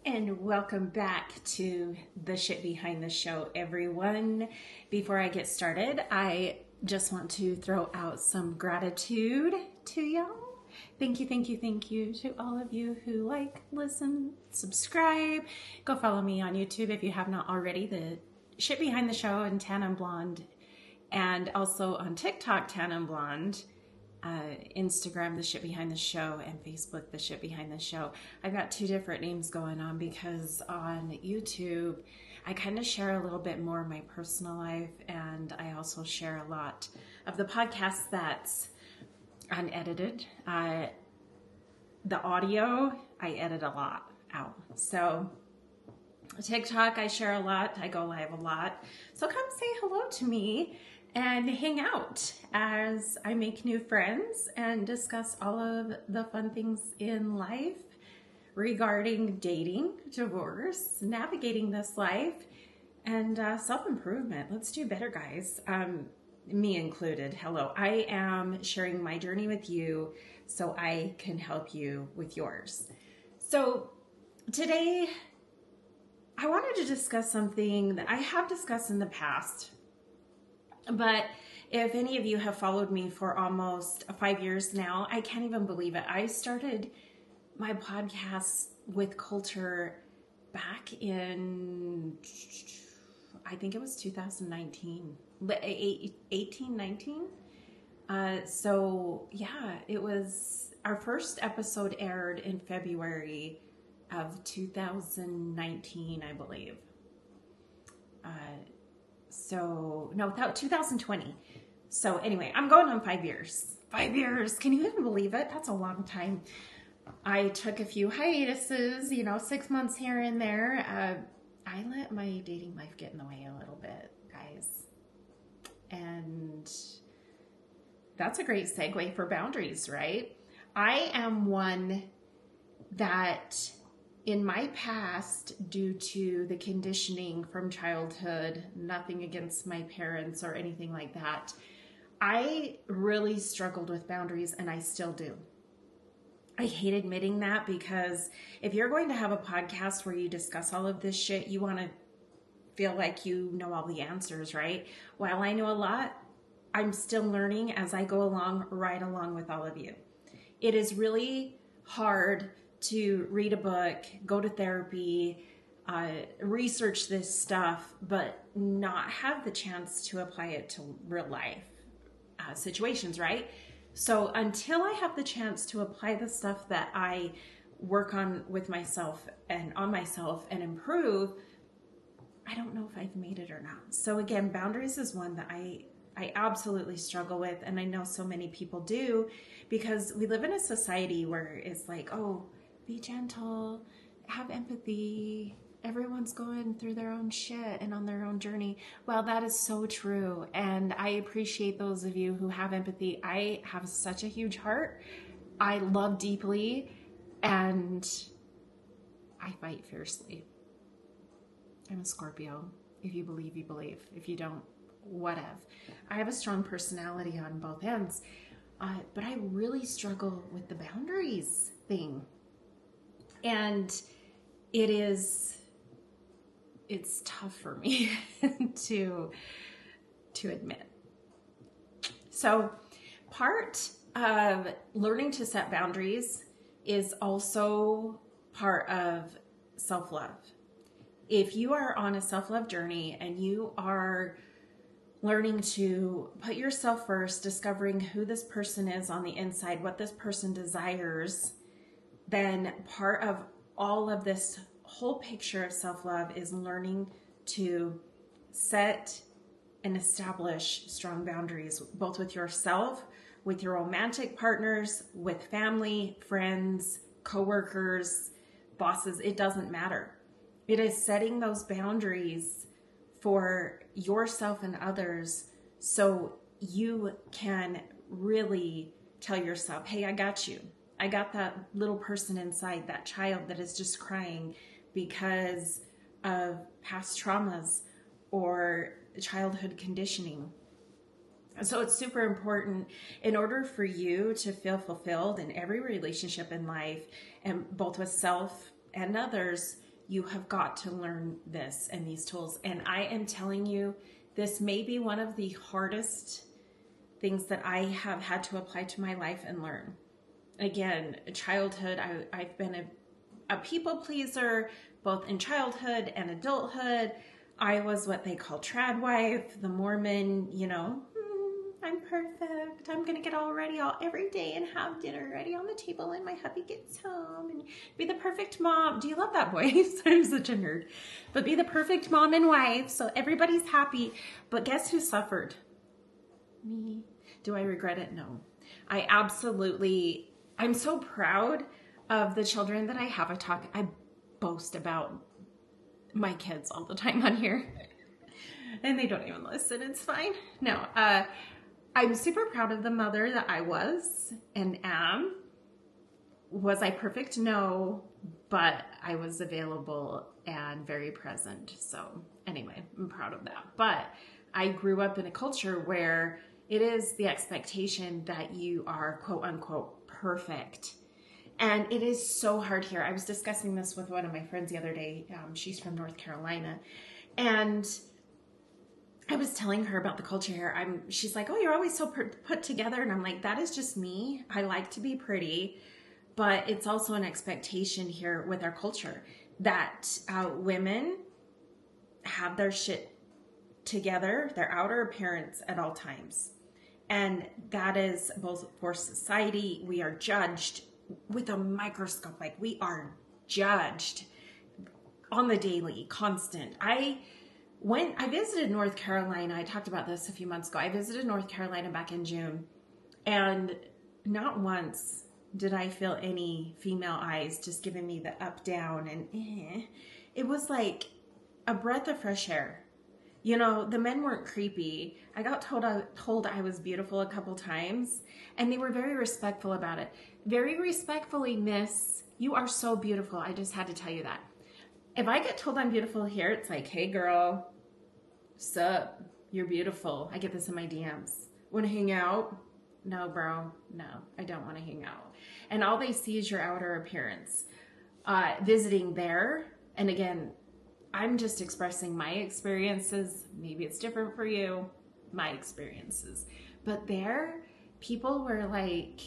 and welcome back to the Shit Behind the Show, everyone. Before I get started, I just want to throw out some gratitude to y'all. Thank you to all of you who like, listen, subscribe. Go follow me on YouTube if you have not already, the Shit Behind the Show and Tan and Blonde, and also on TikTok, Tan and Blonde. Instagram, The Shit Behind the Show, and Facebook, The Shit Behind the Show. I've got two different names going on because on YouTube, I kind of share a little bit more of my personal life, and I also share a lot of the podcast that's unedited. The audio, I edit a lot out. So TikTok, I share a lot. I go live a lot. So come say hello to me and hang out as I make new friends and discuss all of the fun things in life regarding dating, divorce, navigating this life, and self-improvement. Let's do better, guys. Me included. Hello. I am sharing my journey with you so I can help you with yours. So today, I wanted to discuss something that I have discussed in the past. But if any of you have followed me for almost 5 years now, I can't even believe it. I started my podcast with Coulter back in, I think it was 2019, 19. So yeah, it was, our first episode aired in February of 2019, I believe. So, no, 2020. So anyway, I'm going on 5 years. 5 years. Can you even believe it? That's a long time. I took a few hiatuses, 6 months here and there. I let my dating life get in the way a little bit, guys. And that's a great segue for boundaries, right? I am one that in my past, due to the conditioning from childhood, nothing against my parents or anything like that, I really struggled with boundaries, and I still do. I hate admitting that because if you're going to have a podcast where you discuss all of this shit, you want to feel like you know all the answers, right? While I know a lot, I'm still learning as I go along, right along with all of you. It is really hard to read a book, go to therapy, research this stuff, but not have the chance to apply it to real life situations, right? So until I have the chance to apply the stuff that I work on with myself and on myself and improve, I don't know if I've made it or not. So again, boundaries is one that I absolutely struggle with, and I know so many people do, because we live in a society where it's like, oh, be gentle, have empathy. Everyone's going through their own shit and on their own journey. Well, that is so true. And I appreciate those of you who have empathy. I have such a huge heart. I love deeply, and I fight fiercely. I'm a Scorpio. If you believe, you believe. If you don't, whatever. I have a strong personality on both ends. But I really struggle with the boundaries thing. And it's tough for me to admit. So part of learning to set boundaries is also part of self-love. If you are on a self-love journey and you are learning to put yourself first, discovering who this person is on the inside, what this person desires, then part of all of this whole picture of self-love is learning to set and establish strong boundaries, both with yourself, with your romantic partners, with family, friends, coworkers, bosses. It doesn't matter. It is setting those boundaries for yourself and others so you can really tell yourself, hey, I got you. I got that little person inside, that child that is just crying because of past traumas or childhood conditioning. So it's super important in order for you to feel fulfilled in every relationship in life, and both with self and others, you have got to learn this and these tools. And I am telling you, this may be one of the hardest things that I have had to apply to my life and learn. Again, childhood, I've been a people pleaser, both in childhood and adulthood. I was what they call trad wife, the Mormon, I'm perfect. I'm going to get all ready every day and have dinner ready on the table when my hubby gets home and be the perfect mom. Do you love that voice? I'm such a nerd. But be the perfect mom and wife so everybody's happy. But guess who suffered? Me. Do I regret it? No. I'm so proud of the children that I have. I boast about my kids all the time on here. And they don't even listen. It's fine. No, I'm super proud of the mother that I was and am. Was I perfect? No, but I was available and very present. So anyway, I'm proud of that. But I grew up in a culture where it is the expectation that you are quote unquote perfect. And it is so hard here. I was discussing this with one of my friends the other day. She's from North Carolina. And I was telling her about the culture here. She's like, oh, you're always so put together. And I'm like, that is just me. I like to be pretty. But it's also an expectation here with our culture that women have their shit together, their outer appearance at all times. And that is both for society. We are judged with a microscope. Like, we are judged on the daily, constant. When I visited North Carolina, I talked about this a few months ago. I visited North Carolina back in June, and not once did I feel any female eyes just giving me the up, down, and It was like a breath of fresh air. The men weren't creepy. I got told I was beautiful a couple times, and they were very respectful about it. Very respectfully, miss, you are so beautiful. I just had to tell you that. If I get told I'm beautiful here, it's like, hey girl, sup, you're beautiful. I get this in my DMs. Want to hang out? No, bro, no, I don't want to hang out. And all they see is your outer appearance. Visiting there, and again, I'm just expressing my experiences. Maybe it's different for you, my experiences. But there, people were like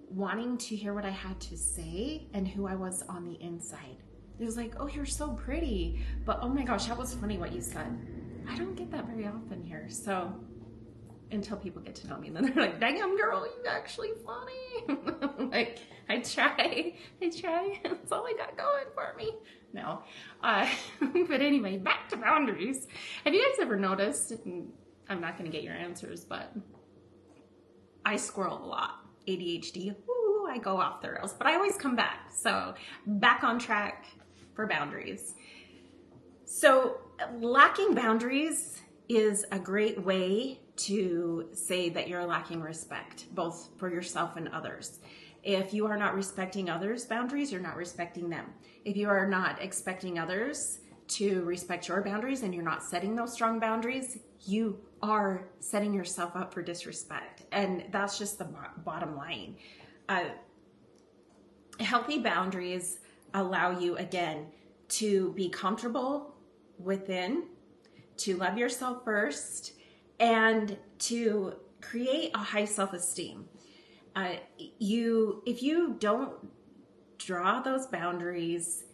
wanting to hear what I had to say and who I was on the inside. It was like, oh, you're so pretty. But oh my gosh, that was funny what you said. I don't get that very often here. So until people get to know me, and then they're like, damn girl, you're actually funny. Like, I try. That's all I got going for me. No. But anyway, back to boundaries. Have you guys ever noticed, and I'm not going to get your answers, but I squirrel a lot. ADHD. Ooh, I go off the rails, but I always come back. So back on track for boundaries. So lacking boundaries is a great way to say that you're lacking respect, both for yourself and others. If you are not respecting others' boundaries, you're not respecting them. If you are not expecting others to respect your boundaries and you're not setting those strong boundaries, you are setting yourself up for disrespect. And that's just the bottom line. Healthy boundaries allow you, again, to be comfortable within, to love yourself first, and to create a high self-esteem. If you don't draw those boundaries,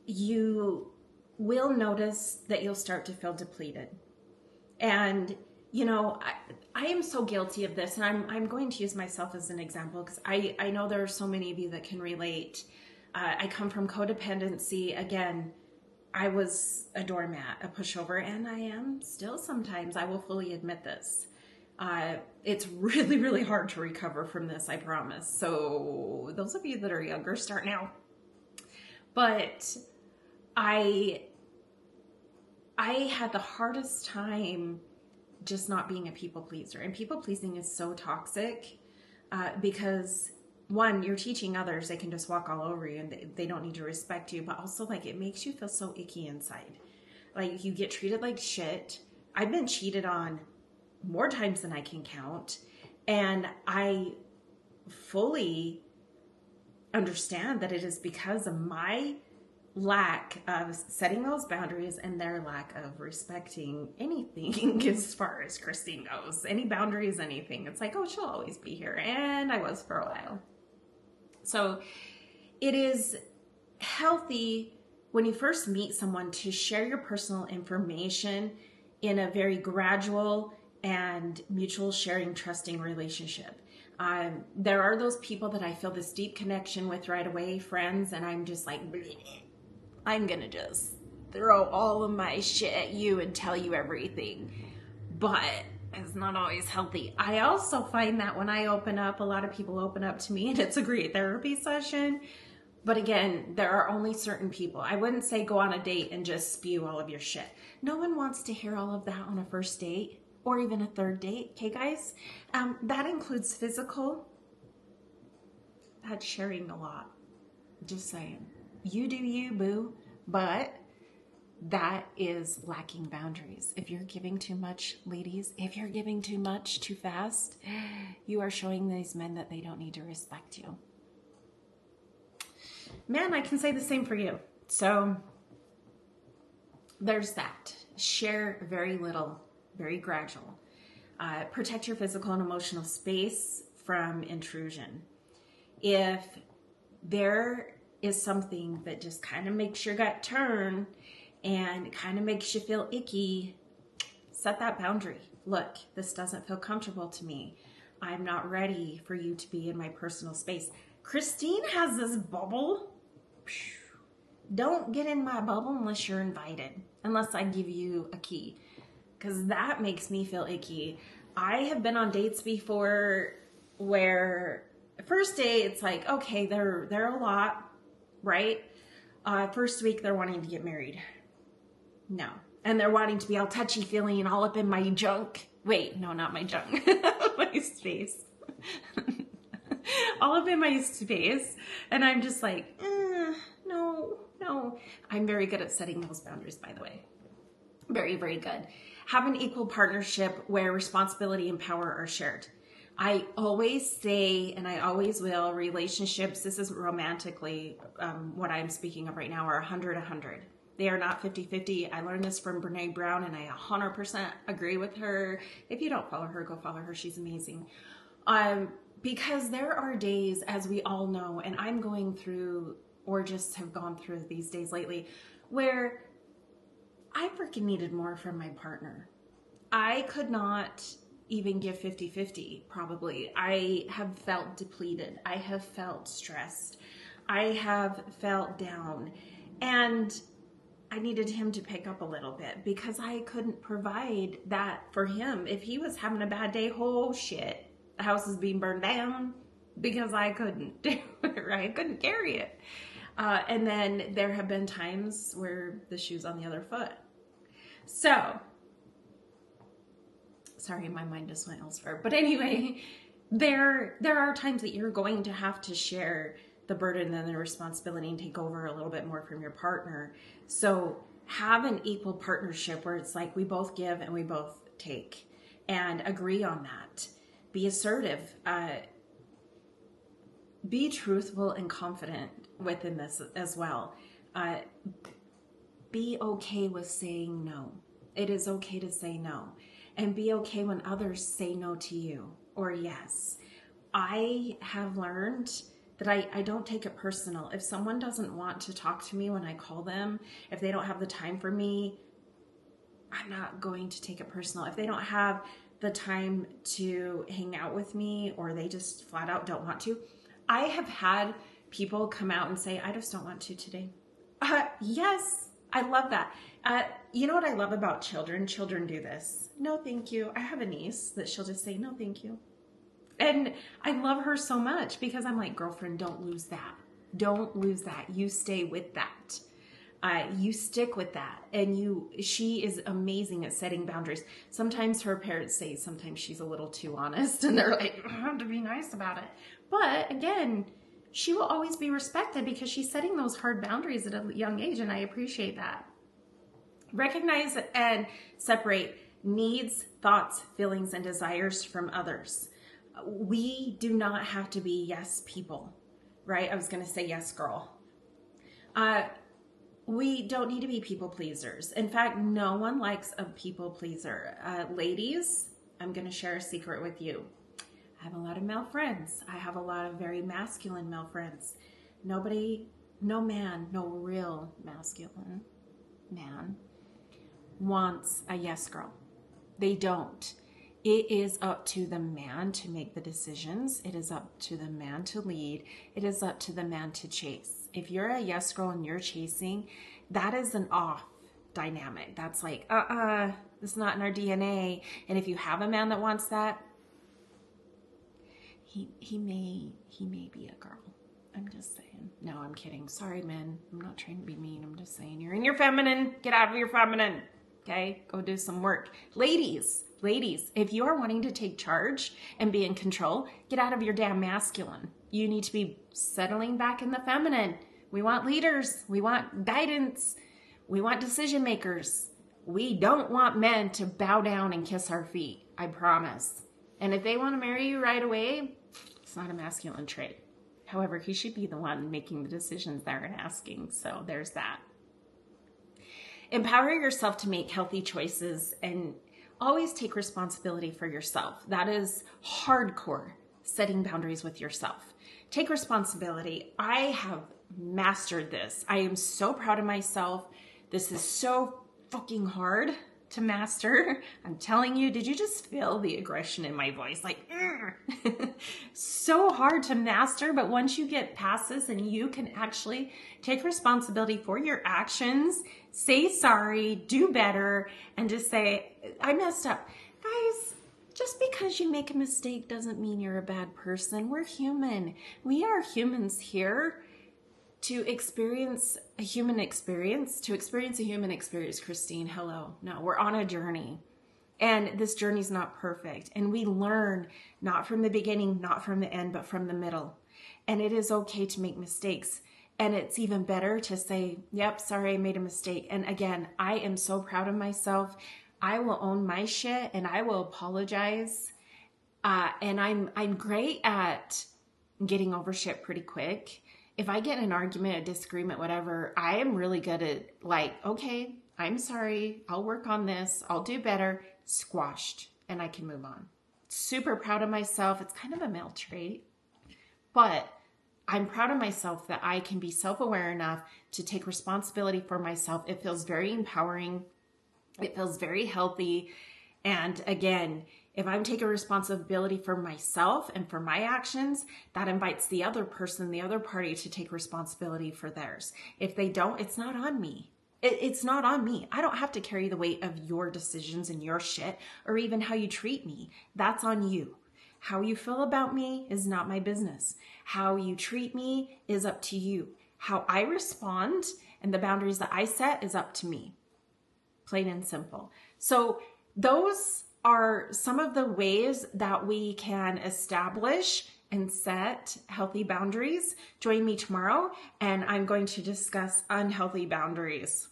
you will notice that you'll start to feel depleted. And, I am so guilty of this, and I'm going to use myself as an example because I know there are so many of you that can relate. I come from codependency. Again, I was a doormat, a pushover, and I am still sometimes. I will fully admit this. It's really, really hard to recover from this, I promise. So those of you that are younger, start now. But I had the hardest time just not being a people pleaser. And people pleasing is so toxic because, one, you're teaching others they can just walk all over you and they don't need to respect you. But also, like, it makes you feel so icky inside. Like, you get treated like shit. I've been cheated on more times than I can count. And I fully understand that it is because of my lack of setting those boundaries and their lack of respecting anything as far as Christine goes. Any boundaries, anything. It's like, oh, she'll always be here. And I was for a while. So it is healthy when you first meet someone to share your personal information in a very gradual and mutual sharing, trusting relationship. There are those people that I feel this deep connection with right away, friends, and I'm just like, bleh. I'm gonna just throw all of my shit at you and tell you everything. But it's not always healthy. I also find that when I open up, a lot of people open up to me and it's a great therapy session. But again, there are only certain people. I wouldn't say go on a date and just spew all of your shit. No one wants to hear all of that on a first date or even a third date. Okay, guys? That includes physical. That's sharing a lot. Just saying. You do you, boo. But that is lacking boundaries. If you're giving too much, ladies, if you're giving too much too fast, you are showing these men that they don't need to respect you. Man, I can say the same for you. So there's that. Share very little, very gradual. Protect your physical and emotional space from intrusion. If there is something that just kind of makes your gut turn and kind of makes you feel icky, set that boundary. Look, this doesn't feel comfortable to me. I'm not ready for you to be in my personal space. Christine has this bubble. Don't get in my bubble unless you're invited, unless I give you a key, because that makes me feel icky. I have been on dates before where first day it's like, okay, they're a lot, right? First week they're wanting to get married. No. And they're wanting to be all touchy-feely and all up in my junk. Wait, no, not my junk. My space. All up in my space. And I'm just like, no. I'm very good at setting those boundaries, by the way. Very, very good. Have an equal partnership where responsibility and power are shared. I always say, and I always will, relationships, this isn't romantically what I'm speaking of right now, are 100-100. They are not 50-50. I learned this from Brene Brown, and I 100% agree with her. If you don't follow her, go follow her. She's amazing. Because there are days, as we all know, and I'm going through, or just have gone through these days lately, where I freaking needed more from my partner. I could not even give 50-50, probably. I have felt depleted. I have felt stressed. I have felt down. And I needed him to pick up a little bit because I couldn't provide that for him. If he was having a bad day, oh shit, the house is being burned down because I couldn't do it, right? I couldn't carry it. And then there have been times where the shoe's on the other foot. So, sorry, my mind just went elsewhere. But anyway, there are times that you're going to have to share the burden and the responsibility and take over a little bit more from your partner. So have an equal partnership where it's like we both give and we both take, and agree on that. Be assertive. Be truthful and confident within this as well. Be okay with saying no. It is okay to say no. And be okay when others say no to you or yes. I have learned that I don't take it personal. If someone doesn't want to talk to me when I call them, if they don't have the time for me, I'm not going to take it personal. If they don't have the time to hang out with me, or they just flat out don't want to, I have had people come out and say, I just don't want to today. Yes, I love that. You know what I love about children? Children do this. No, thank you. I have a niece that she'll just say, no, thank you. And I love her so much because I'm like, girlfriend, don't lose that. Don't lose that. You stay with that. You stick with that. And she is amazing at setting boundaries. Sometimes her parents say sometimes she's a little too honest and they're like, I have to be nice about it. But again, she will always be respected because she's setting those hard boundaries at a young age, and I appreciate that. Recognize and separate needs, thoughts, feelings, and desires from others. We do not have to be yes people, right? I was going to say yes girl. We don't need to be people pleasers. In fact, no one likes a people pleaser. Ladies, I'm going to share a secret with you. I have a lot of male friends. I have a lot of very masculine male friends. Nobody, no man, no real masculine man wants a yes girl. They don't. It is up to the man to make the decisions. It is up to the man to lead. It is up to the man to chase. If you're a yes girl and you're chasing, that is an off dynamic. That's like, it's not in our DNA. And if you have a man that wants that, he may be a girl. I'm just saying. No, I'm kidding. Sorry, men. I'm not trying to be mean. I'm just saying you're in your feminine. Get out of your feminine. Okay? Go do some work. Ladies, if you are wanting to take charge and be in control, get out of your damn masculine. You need to be settling back in the feminine. We want leaders. We want guidance. We want decision makers. We don't want men to bow down and kiss our feet. I promise. And if they want to marry you right away, it's not a masculine trait. However, he should be the one making the decisions there and asking. So there's that. Empower yourself to make healthy choices and always take responsibility for yourself. That is hardcore, setting boundaries with yourself. Take responsibility. I have mastered this. I am so proud of myself. This is so fucking hard to master. I'm telling you, did you just feel the aggression in my voice? Like, so hard to master, but once you get past this and you can actually take responsibility for your actions, say sorry, do better, and just say, I messed up. Guys, just because you make a mistake doesn't mean you're a bad person. We're human. We are humans here to experience a human experience. Christine, hello. No, we're on a journey. And this journey is not perfect. And we learn not from the beginning, not from the end, but from the middle. And it is okay to make mistakes. And it's even better to say, yep, sorry, I made a mistake. And again, I am so proud of myself. I will own my shit and I will apologize. And I'm great at getting over shit pretty quick. If I get in an argument, a disagreement, whatever, I am really good at like, okay, I'm sorry. I'll work on this. I'll do better. Squashed. And I can move on. Super proud of myself. It's kind of a male trait, but I'm proud of myself that I can be self-aware enough to take responsibility for myself. It feels very empowering. It feels very healthy. And again, if I'm taking responsibility for myself and for my actions, that invites the other person, the other party to take responsibility for theirs. If they don't, it's not on me. It's not on me. I don't have to carry the weight of your decisions and your shit or even how you treat me. That's on you. How you feel about me is not my business. How you treat me is up to you. How I respond and the boundaries that I set is up to me. Plain and simple. So those are some of the ways that we can establish and set healthy boundaries. Join me tomorrow and I'm going to discuss unhealthy boundaries.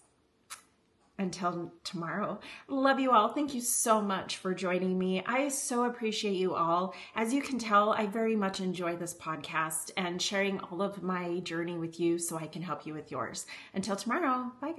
Until tomorrow, love you all. Thank you so much for joining me. I so appreciate you all. As you can tell, I very much enjoy this podcast and sharing all of my journey with you so I can help you with yours. Until tomorrow, bye guys.